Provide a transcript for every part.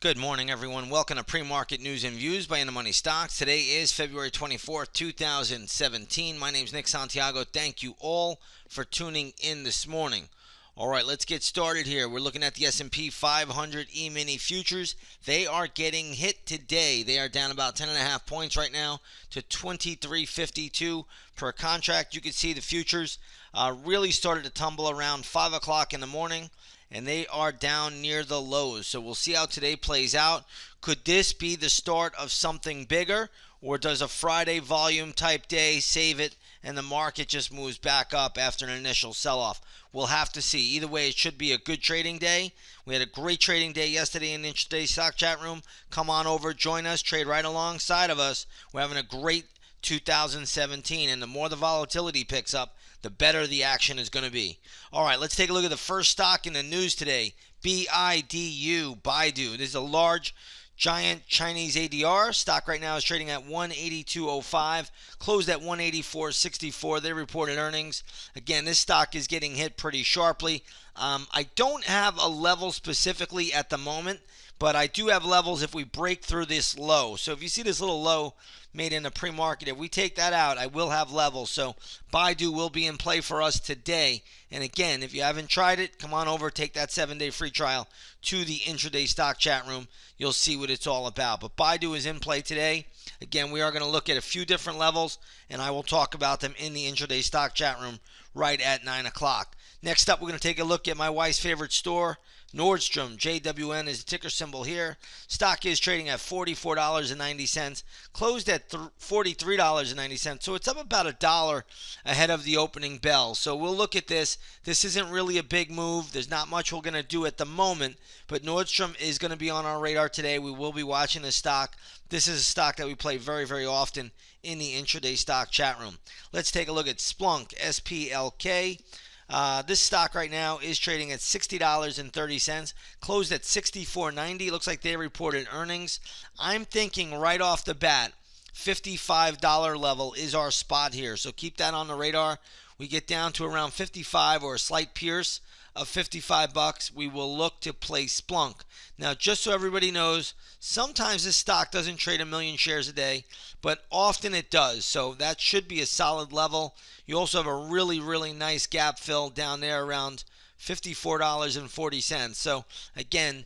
Good morning, everyone. Welcome to Pre-Market News and Views by InTheMoneyStocks. Today is February 24th, 2017. My name is Nick Santiago. Thank you all for tuning in this morning. All right, let's get started here. We're looking at the S&P 500 E-mini futures. They are getting hit today. They are down about 10.5 points right now to 23.52 per contract. You can see the futures really started to tumble around 5 o'clock in the morning, and they are down near the lows. So we'll see how today plays out. Could this be the start of something bigger, or does a Friday volume type day save it and the market just moves back up after an initial sell-off? We'll have to see. Either way, it should be a good trading day. We had a great trading day yesterday in the intraday stock chat room. Come on over, join us, trade right alongside of us. We're having a great 2017, and the more the volatility picks up, the better the action is going to be. All right, let's take a look at the first stock in the news today, BIDU, Baidu. This is a large, giant Chinese ADR. Stock right now is trading at 182.05, closed at 184.64. They reported earnings. Again, this stock is getting hit pretty sharply. I don't have a level specifically at the moment, but I do have levels if we break through this low. So if you see this little low made in the pre-market, if we take that out, I will have levels. So Baidu will be in play for us today. And again, if you haven't tried it, come on over, take that 7-day free trial to the intraday stock chat room. You'll see what it's all about. But Baidu is in play today. Again, we are going to look at a few different levels, and I will talk about them in the intraday stock chat room right at 9 o'clock. Next up, we're going to take a look at my wife's favorite store, Nordstrom. JWN is the ticker symbol here. Stock is trading at $44.90, closed at $43.90, so it's up about $1 ahead of the opening bell. So we'll look at this. This isn't really a big move. There's not much we're going to do at the moment, but Nordstrom is going to be on our radar today. We will be watching this stock. This is a stock that we play very, very often in the intraday stock chat room. Let's take a look at Splunk, SPLK. This stock right now is trading at $60.30, closed at $64.90. Looks like they reported earnings. I'm thinking right off the bat, $55 level is our spot here. So keep that on the radar. We get down to around 55 or a slight pierce of $55, we will look to play Splunk. Now, just so everybody knows, sometimes this stock doesn't trade 1 million shares a day, but often it does. So that should be a solid level. You also have a really, really nice gap fill down there around $54.40. So again,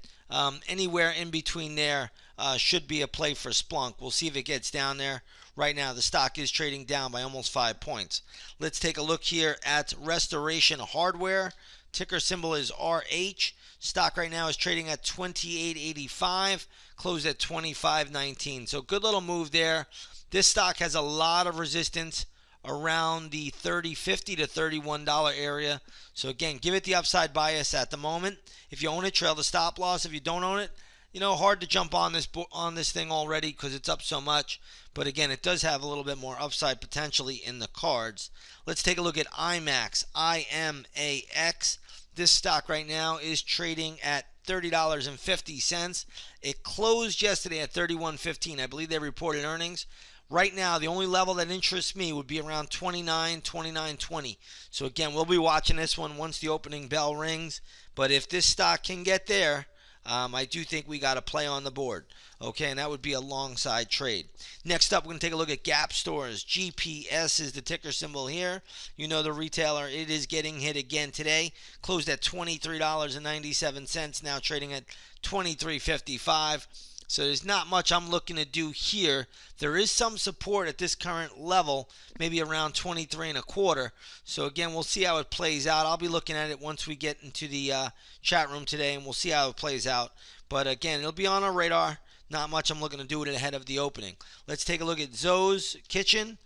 anywhere in between there should be a play for Splunk. We'll see if it gets down there. Right now, the stock is trading down by almost 5 points. Let's take a look here at Restoration Hardware. Ticker symbol is RH. Stock right now is trading at $28.85, closed at $25.19. So good little move there. This stock has a lot of resistance around the $30.50 to $31 area. So again, give it the upside bias at the moment. If you own it, trail the stop loss. If you don't own it, hard to jump on this thing already because it's up so much. But again, it does have a little bit more upside potentially in the cards. Let's take a look at IMAX, IMAX. This stock right now is trading at $30.50. It closed yesterday at $31.15. I believe they reported earnings. Right now, the only level that interests me would be around $29, $29.20. So again, we'll be watching this one once the opening bell rings. But if this stock can get there, I do think we got a play on the board. Okay, and that would be a long side trade. Next up, we're going to take a look at Gap Stores. GPS is the ticker symbol here. You know the retailer. It is getting hit again today. Closed at $23.97, now trading at $23.55. So there's not much I'm looking to do here. There is some support at this current level, maybe around 23.25. So again, we'll see how it plays out. I'll be looking at it once we get into the chat room today, and we'll see how it plays out. But again, it'll be on our radar. Not much I'm looking to do with it ahead of the opening. Let's take a look at Zoe's Kitchen.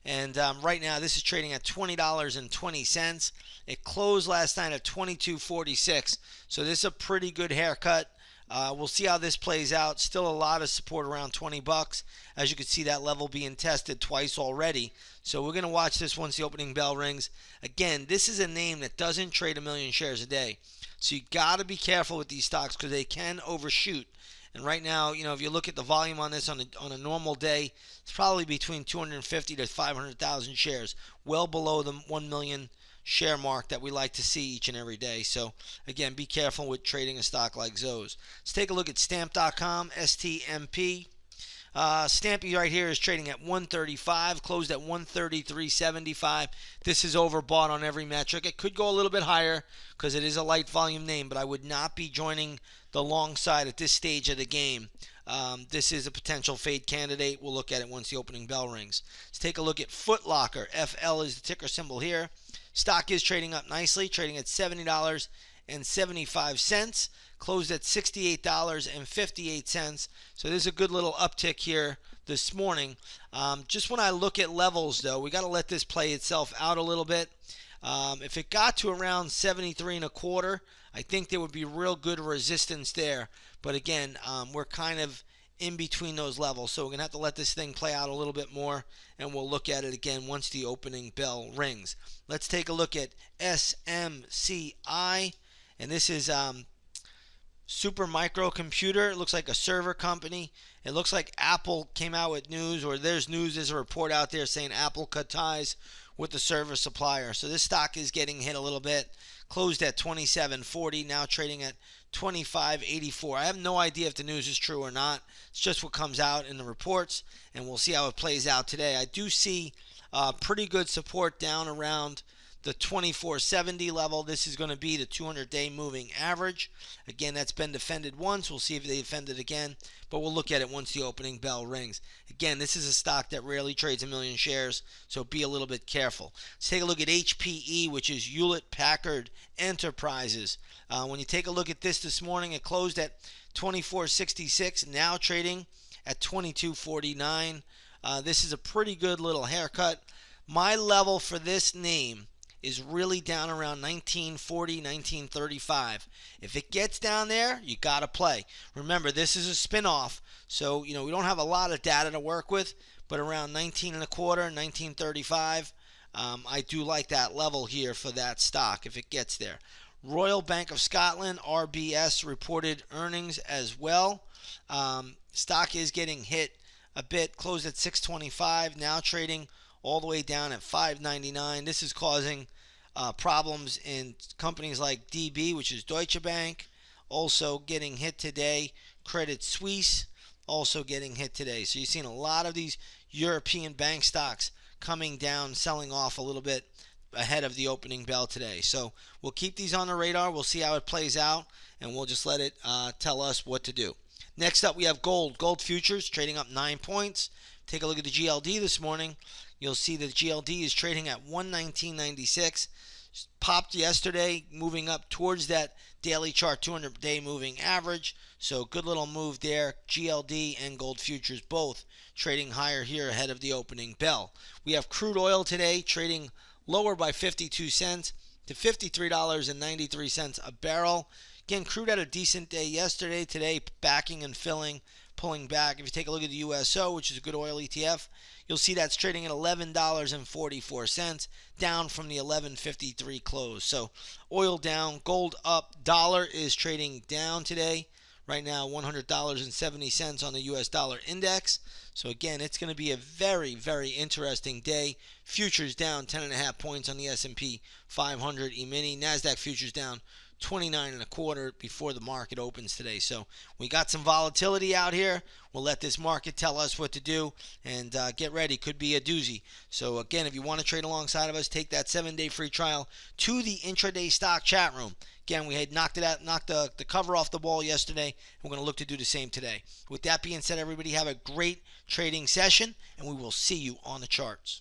And right now, this is trading at $20.20. It closed last night at $22.46. So this is a pretty good haircut. We'll see how this plays out. Still a lot of support around $20. As you can see, that level being tested twice already. So we're going to watch this once the opening bell rings. Again, this is a name that doesn't trade 1 million shares a day. So you got to be careful with these stocks because they can overshoot. And right now, if you look at the volume on this on a normal day, it's probably between 250 to 500,000 shares, well below the 1 million share mark that we like to see each and every day. So again, be careful with trading a stock like Zoe's. Let's take a look at stamp.com, STMP. Stampy right here is trading at 135, closed at 133.75. This is overbought on every metric. It could go a little bit higher because it is a light volume name, but I would not be joining the long side at this stage of the game. This is a potential fade candidate. We'll look at it once the opening bell rings. Let's take a look at Foot Locker. FL is the ticker symbol here. Stock is trading up nicely, trading at $70.75. Closed at $68.58. So there's a good little uptick here this morning. Just when I look at levels, though, we got to let this play itself out a little bit. If it got to around 73 and a quarter, I think there would be real good resistance there. But again, we're kind of in between those levels, so we're going to have to let this thing play out a little bit more, and we'll look at it again once the opening bell rings. Let's take a look at SMCI, and this is Super Microcomputer. It looks like a server company. It looks like Apple came out with news, or there's a report out there saying Apple cut ties with the server supplier. So this stock is getting hit a little bit. Closed at $27.40, now trading at $25.84. I have no idea if the news is true or not. It's just what comes out in the reports, and we'll see how it plays out today. I do see pretty good support down around the 2470 level. This is going to be the 200-day moving average. Again, that's been defended once. We'll see if they defend it again, but we'll look at it once the opening bell rings. Again, this is a stock that rarely trades a million shares, so be a little bit careful. Let's take a look at HPE, which is Hewlett Packard Enterprises. When you take a look at this morning, it closed at 2466, now trading at 2249. This is a pretty good little haircut. My level for this name is really down around 1940, 1935. If it gets down there, you got to play. Remember, this is a spin-off, so we don't have a lot of data to work with, but around 19 and a quarter, 1935, I do like that level here for that stock if it gets there. Royal Bank of Scotland, RBS, reported earnings as well. Stock is getting hit a bit, closed at 625, now trading all the way down at $5.99. This is causing problems in companies like DB, which is Deutsche Bank, also getting hit today. Credit Suisse also getting hit today. So you've seen a lot of these European bank stocks coming down, selling off a little bit ahead of the opening bell today. So we'll keep these on the radar. We'll see how it plays out, and we'll just let it tell us what to do. Next up, we have gold. Gold futures trading up 9 points. Take a look at the GLD this morning. You'll see that GLD is trading at 119.96. Popped yesterday, moving up towards that daily chart 200-day moving average. So good little move there. GLD and gold futures both trading higher here ahead of the opening bell. We have crude oil today trading lower by 52 cents to $53.93 a barrel. Again, crude had a decent day yesterday. Today, backing and filling, pulling back. If you take a look at the USO, which is a good oil ETF, you'll see that's trading at $11.44, down from the $11.53 close. So oil down, gold up. Dollar is trading down today. Right now, $100.70 on the US dollar index. So again, it's going to be a very, very interesting day. Futures down 10.5 points on the S&P 500 E-mini. NASDAQ futures down 29 and a quarter before the market opens today. So we got some volatility out here. We'll let this market tell us what to do, and get ready. Could be a doozy. So again, if you want to trade alongside of us, take that 7-day free trial to the intraday stock chat room. Again, we had knocked the cover off the ball yesterday. We're going to look to do the same today. With that being said, everybody have a great trading session, and we will see you on the charts.